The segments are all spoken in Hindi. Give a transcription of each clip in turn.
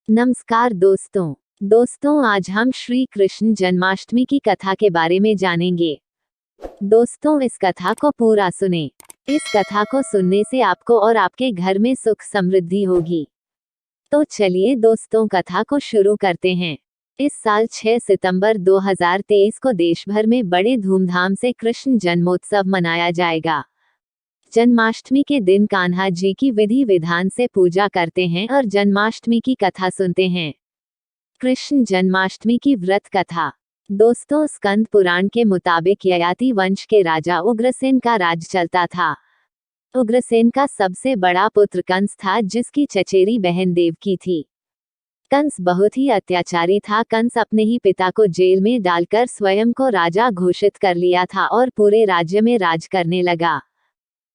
नमस्कार दोस्तों आज हम श्री कृष्ण जन्माष्टमी की कथा के बारे में जानेंगे। दोस्तों इस कथा को पूरा सुने। इस कथा को सुनने से आपको और आपके घर में सुख समृद्धि होगी। तो चलिए दोस्तों कथा को शुरू करते हैं। इस साल 6 सितंबर 2023 को देश भर में बड़े धूमधाम से कृष्ण जन्मोत्सव मनाया जाएगा। जन्माष्टमी के दिन कान्हा जी की विधि विधान से पूजा करते हैं और जन्माष्टमी की कथा सुनते हैं। कृष्ण जन्माष्टमी की व्रत कथा। दोस्तों स्कंद पुराण के मुताबिक ययाति वंश के राजा उग्रसेन का राज चलता था। उग्रसेन का सबसे बड़ा पुत्र कंस था जिसकी चचेरी बहन देवकी थी। कंस बहुत ही अत्याचारी था। कंस अपने ही पिता को जेल में डालकर स्वयं को राजा घोषित कर लिया था और पूरे राज्य में राज करने लगा।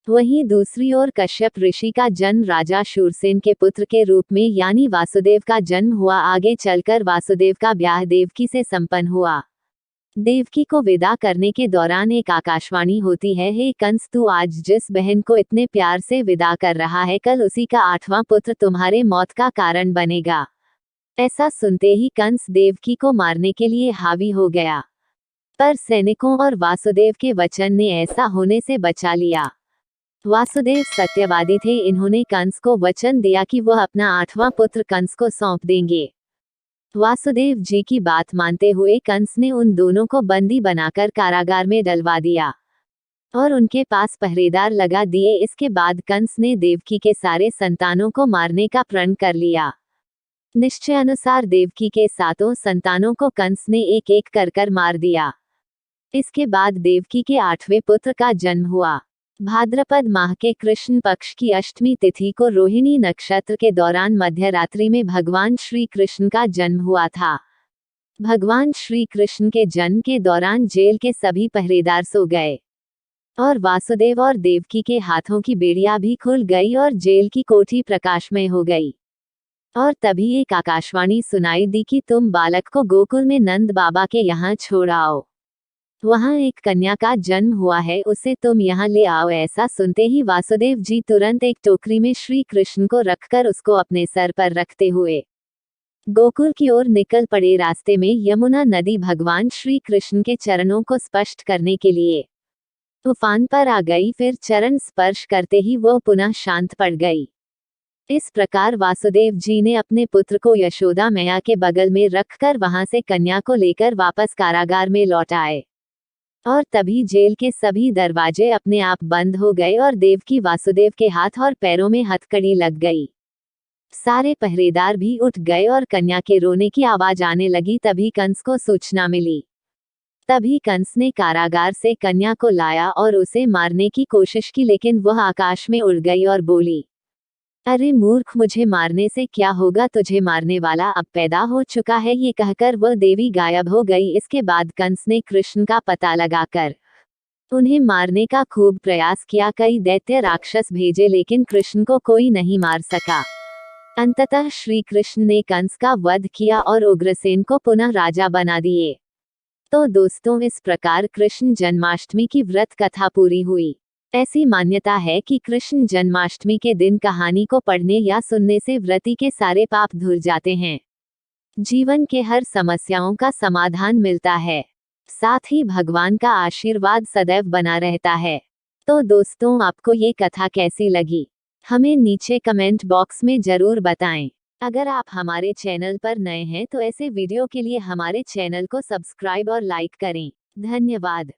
वहीं दूसरी ओर कश्यप ऋषि का जन्म राजा शूरसेन के पुत्र के रूप में यानी वासुदेव का जन्म हुआ। आगे चलकर वासुदेव का ब्याह देवकी से संपन्न हुआ। देवकी को विदा करने के दौरान एक आकाशवाणी होती है, हे कंस तू आज जिस बहन को इतने प्यार से विदा कर रहा है कल उसी का 8वां पुत्र तुम्हारे मौत का कारण बनेगा। ऐसा सुनते ही कंस देवकी को मारने के लिए हावी हो गया, पर सैनिकों और वासुदेव के वचन ने ऐसा होने से बचा लिया। वासुदेव सत्यवादी थे। इन्होंने कंस को वचन दिया कि वह अपना 8वां पुत्र कंस को सौंप देंगे। वासुदेव जी की बात मानते हुए कंस ने उन दोनों को बंदी बनाकर कारागार में डलवा दिया और उनके पास पहरेदार लगा दिए। इसके बाद कंस ने देवकी के सारे संतानों को मारने का प्रण कर लिया। निश्चयानुसार देवकी के 7 संतानों को कंस ने एक एक कर मार दिया। इसके बाद देवकी के 8वें पुत्र का जन्म हुआ। भाद्रपद माह के कृष्ण पक्ष की अष्टमी तिथि को रोहिणी नक्षत्र के दौरान मध्य रात्रि में भगवान श्री कृष्ण का जन्म हुआ था। भगवान श्री कृष्ण के जन्म के दौरान जेल के सभी पहरेदार सो गए और वासुदेव और देवकी के हाथों की बेड़ियां भी खुल गई और जेल की कोठी प्रकाशमय हो गई। और तभी एक आकाशवाणी सुनाई दी कि तुम बालक को गोकुल में नंद बाबा के यहाँ छोड़ आओ। वहाँ एक कन्या का जन्म हुआ है, उसे तुम यहाँ ले आओ। ऐसा सुनते ही वासुदेव जी तुरंत एक टोकरी में श्री कृष्ण को रखकर उसको अपने सर पर रखते हुए गोकुल की ओर निकल पड़े। रास्ते में यमुना नदी भगवान श्री कृष्ण के चरणों को स्पष्ट करने के लिए उफान पर आ गई। फिर चरण स्पर्श करते ही वो पुनः शांत पड़ गई। इस प्रकार वासुदेव जी ने अपने पुत्र को यशोदा मैया के बगल में रखकर वहां से कन्या को लेकर वापस कारागार में लौट आए और तभी जेल के सभी दरवाजे अपने आप बंद हो गए और देवकी वासुदेव के हाथ और पैरों में हथकड़ी लग गई। सारे पहरेदार भी उठ गए और कन्या के रोने की आवाज आने लगी। तभी कंस को सूचना मिली। तभी कंस ने कारागार से कन्या को लाया और उसे मारने की कोशिश की, लेकिन वह आकाश में उड़ गई और बोली, अरे मूर्ख, मुझे मारने से क्या होगा, तुझे मारने वाला अब पैदा हो चुका है। ये कहकर वह देवी गायब हो गई। इसके बाद कंस ने कृष्ण का पता लगाकर उन्हें मारने का खूब प्रयास किया। कई दैत्य राक्षस भेजे लेकिन कृष्ण को कोई नहीं मार सका। अंततः श्री कृष्ण ने कंस का वध किया और उग्रसेन को पुनः राजा बना दिए। तो दोस्तों इस प्रकार कृष्ण जन्माष्टमी की व्रत कथा पूरी हुई। ऐसी मान्यता है कि कृष्ण जन्माष्टमी के दिन कहानी को पढ़ने या सुनने से व्रती के सारे पाप धुल जाते हैं। जीवन के हर समस्याओं का समाधान मिलता है, साथ ही भगवान का आशीर्वाद सदैव बना रहता है। तो दोस्तों आपको ये कथा कैसी लगी हमें नीचे कमेंट बॉक्स में जरूर बताएं। अगर आप हमारे चैनल पर नए हैं तो ऐसे वीडियो के लिए हमारे चैनल को सब्सक्राइब और लाइक करें। धन्यवाद।